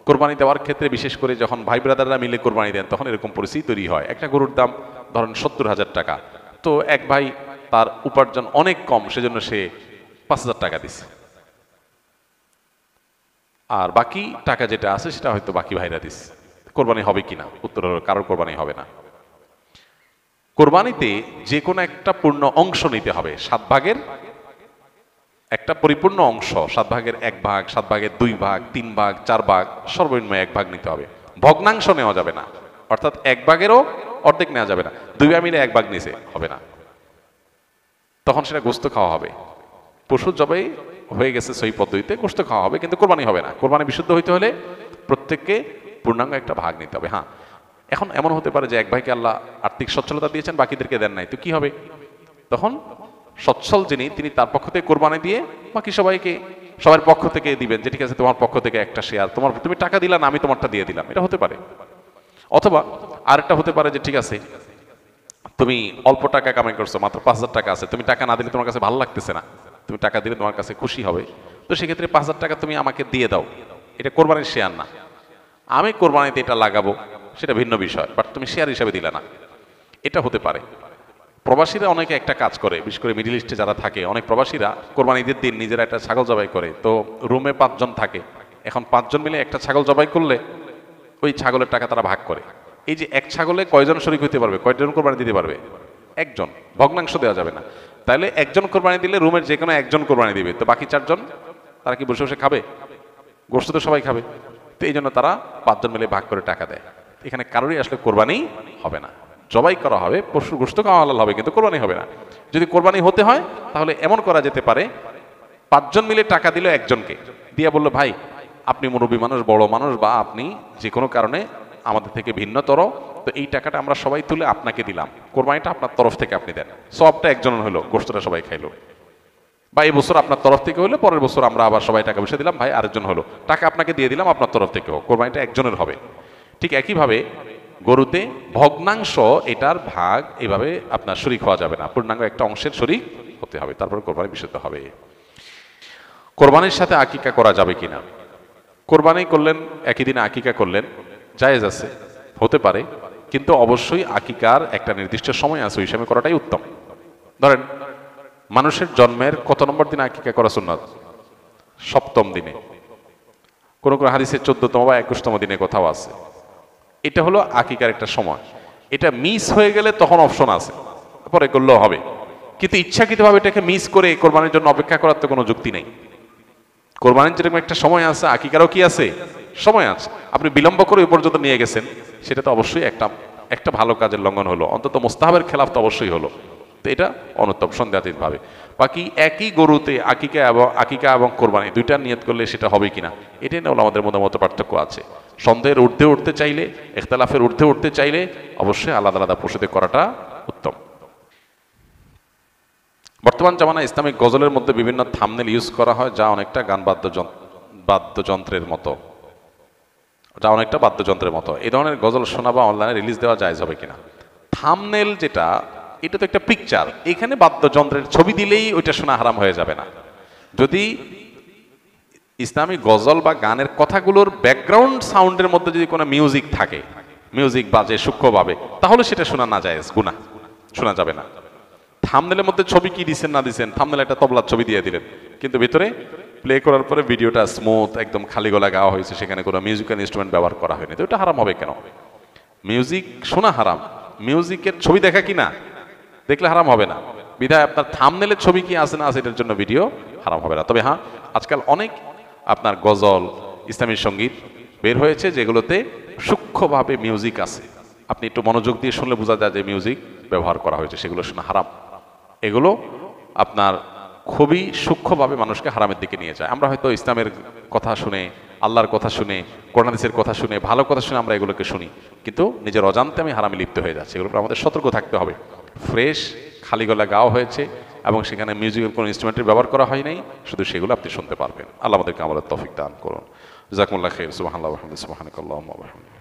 কোরবানি দেওয়ার ক্ষেত্রে বিশেষ করে যখন ভাই ব্রাদাররা মিলে কোরবানি দেন তখন এরকম পরিস্থিতি তৈরি হয়। একটা গরুর দাম ধরেন 70,000 টাকা, তো এক ভাই তার উপার্জন অনেক কম, সেজন্য সে 5,000 টাকা দিছে, আর বাকি টাকা যেটা আছে সেটা হয়তো বাকি ভাইরা দিচ্ছে। কোরবানি হবে কিনা? উত্তর হলো কারোর কোরবানি হবে না। কোরবানিতে যে কোনো একটা পূর্ণ অংশ নিতে হবে, 7 ভাগের একটা পরিপূর্ণ অংশ, 7 ভাগের 1 ভাগ, 7 ভাগের 2 ভাগ, 3 ভাগ, 4 ভাগ, সর্বনিম্ন 1 ভাগ নিতে হবে। ভগ্নাংশ নেওয়া যাবে না, অর্থাৎ 1 ভাগেরও অর্ধেক নেওয়া যাবে না। 2 ভাই মিলে 1 ভাগ নিছে, হবে না, তখন সেটা গোস্ত খাওয়া হবে। পশু জবাই হয়ে গেছে সহি পদ্ধতিতে, গোস্ত খাওয়া হবে, কিন্তু কোরবানি হবে না। কোরবানি বিশুদ্ধ হইতে হলে প্রত্যেককে পূর্ণাঙ্গ একটা ভাগ নিতে হবে। হ্যাঁ, এখন এমন হতে পারে যে এক ভাইকে আল্লাহ আর্থিক সচ্ছলতা দিয়েছেন, বাকিদেরকে দেন নাই, তো কি হবে? তখন সচ্ছল যিনি, তিনি তার পক্ষ থেকে কোরবানি দিয়ে বাকি সবাইকে সবার পক্ষ থেকে দিবেন, যে ঠিক আছে তোমার পক্ষ থেকে একটা শেয়ার, তুমি টাকা দিলা না, আমি তোমারটা দিয়ে দিলাম, এটা হতে পারে। অথবা আরেকটা হতে পারে যে ঠিক আছে তুমি অল্প টাকা কামাই করছো, মাত্র 5,000 টাকা আছে, তুমি টাকা না দিলে তোমার কাছে ভালো লাগতেছে না, তুমি টাকা দিলে তোমার কাছে খুশি হবে, তো সেক্ষেত্রে 5,000 টাকা তুমি আমাকে দিয়ে দাও, এটা কোরবানির শেয়ার না। আমি কোরবানিতে এটা লাগাবো, সেটা ভিন্ন বিষয়, বাট তুমি শেয়ার হিসাবে দিলে না, এটা হতে পারে। প্রবাসীরা অনেকে একটা কাজ করে, বিশেষ করে মিডিল ইস্টে যারা থাকে, অনেক প্রবাসীরা কোরবানি ঈদের দিন নিজেরা একটা ছাগল জবাই করে। তো রুমে 5 জন থাকে, এখন 5 জন মিলে একটা ছাগল জবাই করলে ওই ছাগলের টাকা তারা ভাগ করে। এই যে এক ছাগলে কয়জন শরীক হতে পারবে, কয়জন কোরবানি দিতে পারবে? একজন, ভগ্নাংশ দেওয়া যাবে না। তাহলে একজন কোরবানি দিলে রুমের যে কোনো একজন কোরবানি দিবে, তো বাকি 4 জন তারা কি বসে বসে খাবে? গোশত তো সবাই খাবে, তো এই জন্য তারা 5 জন মিলে ভাগ করে টাকা দেয়। এখানে কারোরই আসলে কোরবানি হবে না, জবাই করা হবে, পশুর গোশত খাওয়া হালাল হবে, কিন্তু কোরবানি হবে না। যদি কোরবানি হতে হয় তাহলে এমন করা যেতে পারে, 5 জন মিলে টাকা দিল একজনকে, দিয়ে বললো ভাই আপনি মুরব্বী মানুষ, বড় মানুষ, বা আপনি যে কোনো কারণে আমাদের থেকে ভিন্নতর, তো এই টাকাটা আমরা সবাই তুলে আপনাকে দিলাম, কোরবানিটা আপনার তরফ থেকে আপনি দেন, সবটা একজনের হলো, গোশতটা সবাই খাইলো। বা এই বছর আপনার তরফ থেকে হলো, পরের বছর আমরা আবার সবাই টাকা পয়সা দিলাম, ভাই আরেকজন হলো, টাকা আপনাকে দিয়ে দিলাম আপনার তরফ থেকে হোক, কোরবানিটা একজনের হবে। ঠিক একইভাবে গরুতে ভগ্নাংশ, এটার ভাগ এভাবে আপনার শরীক হওয়া যাবে না, পূর্ণাঙ্গ একটা অংশের শরীক হতে হবে, তারপর কোরবানি বিশুদ্ধ হবে। কোরবানির সাথে আকিকা করা যাবে কিনা? কোরবানি করলেন, একই দিনে আকিকা করলেন, জায়েজ আছে, হতে পারে, কিন্তু অবশ্যই আকিকার একটা নির্দিষ্ট সময় আছে, ওই সময় করাটাই উত্তম। ধরেন মানুষের জন্মের কত নম্বর দিনে আকিকা করা সুন্নাত? 7ম দিনে, কোন কোন হাদিসে 14তম বা 21তম দিনে কোথাও আছে। এটা হলো আকিকার একটা সময়, এটা মিস হয়ে গেলে তখন অপশন আছে, পরে করলেও হবে, কিন্তু ইচ্ছাকৃতভাবে এটাকে মিস করে কোরবানির জন্য অপেক্ষা করার তো কোনো যুক্তি নেই। কোরবানির যেরকম একটা সময় আছে, আকিকারও কি আছে? সময় আছে। আপনি বিলম্ব করে ওই পর্যন্ত নিয়ে গেছেন, সেটা তো অবশ্যই একটা ভালো কাজের লঙ্ঘন হলো, অন্তত মোস্তাহাবের খেলাফ তো অবশ্যই হলো, তো এটা অনুত্তম সন্দেহাতীতভাবে। বাকি একই গরুতে আকিকা এবং কোরবানি দুইটা নিয়ত করলে সেটা হবে কিনা, এটাই না আমাদের মধ্যে মত পার্থক্য আছে। সন্দেহের ঊর্ধ্বে উঠতে চাইলে, ইখতিলাফের ঊর্ধ্বে উঠতে চাইলে অবশ্যই আলাদা আলাদা পশুতে করাটা উত্তম। বর্তমান জামানায় ইসলামিক গজলের মধ্যে বিভিন্ন থাম্বনেল ইউজ করা হয়, যা অনেকটা বাদ্যযন্ত্রের মতো, এই ধরনের গজল শোনা বা অনলাইনে রিলিজ দেওয়া জায়েজ হবে কিনা? থাম্বনেল যেটা, এটা তো একটা পিকচার, এখানে বাদ্যযন্ত্রের ছবি দিলেই ওইটা শোনা হারাম হয়ে যাবে না। যদি ইসলামী গজল বা গানের কথাগুলোর ব্যাকগ্রাউন্ড সাউন্ডের মধ্যে যদি কোনো মিউজিক থাকে, মিউজিক বাজে সূক্ষ্মভাবে, তাহলে সেটা শোনা না জায়েজ, গুনাহ, শোনা যাবে না। থাম্বনেলের মধ্যে ছবি কি দিচ্ছেন না দিচ্ছেন, থাম্বনেলে একটা তবলার ছবি দিয়ে দিলেন, কিন্তু ভিতরে প্লে করার পরে ভিডিওটা স্মুথ একদম খালি গলা গাওয়া হয়েছে, সেখানে কোনো মিউজিক্যাল ইনস্ট্রুমেন্ট ব্যবহার করা হয়নি, তো এটা হারাম হবে কেন? মিউজিক শোনা হারাম, মিউজিকের ছবি দেখা কি না, দেখলে হারাম হবে না। বিধায় আপনার থাম্বনেলের ছবি কি আছে না আছে এটার জন্য ভিডিও হারাম হবে না। তবে হ্যাঁ, আজকাল অনেক আপনার গজল, ইসলামী সঙ্গীত বের হয়েছে যেগুলোতে সূক্ষ্মভাবে মিউজিক আছে, আপনি একটু মনোযোগ দিয়ে শুনলে বোঝা যায় যে মিউজিক ব্যবহার করা হয়েছে, সেগুলো শোনা হারাম। এগুলো আপনার খুবই সূক্ষ্মভাবে মানুষকে হারামের দিকে নিয়ে যায়। আমরা হয়তো ইসলামের কথা শুনে, আল্লাহর কথা শুনে, কোরআন হাদিসের কথা শুনে, ভালো কথা শুনে আমরা এগুলোকে শুনি, কিন্তু নিজের অজান্তে আমি হারামে লিপ্ত হয়ে যাচ্ছি। এগুলোর আমাদের সতর্ক থাকতে হবে। ফ্রেশ খালি গলা গাওয়া হয়েছে এবং সেখানে মিউজিকের কোনো ইনস্ট্রুমেন্টের ব্যবহার করা হয় নাই, শুধু সেগুলো আপনি শুনতে পারবেন। আল্লাহ আমাদেরকে আমাদের তৌফিক দান করুন। জাযাকুমুল্লাহ খাইর। সুবহানাল্লাহি ওয়া বিহামদিহি, সুবহানাকাল্লাহুম্মা ওয়া বিহামদিকা।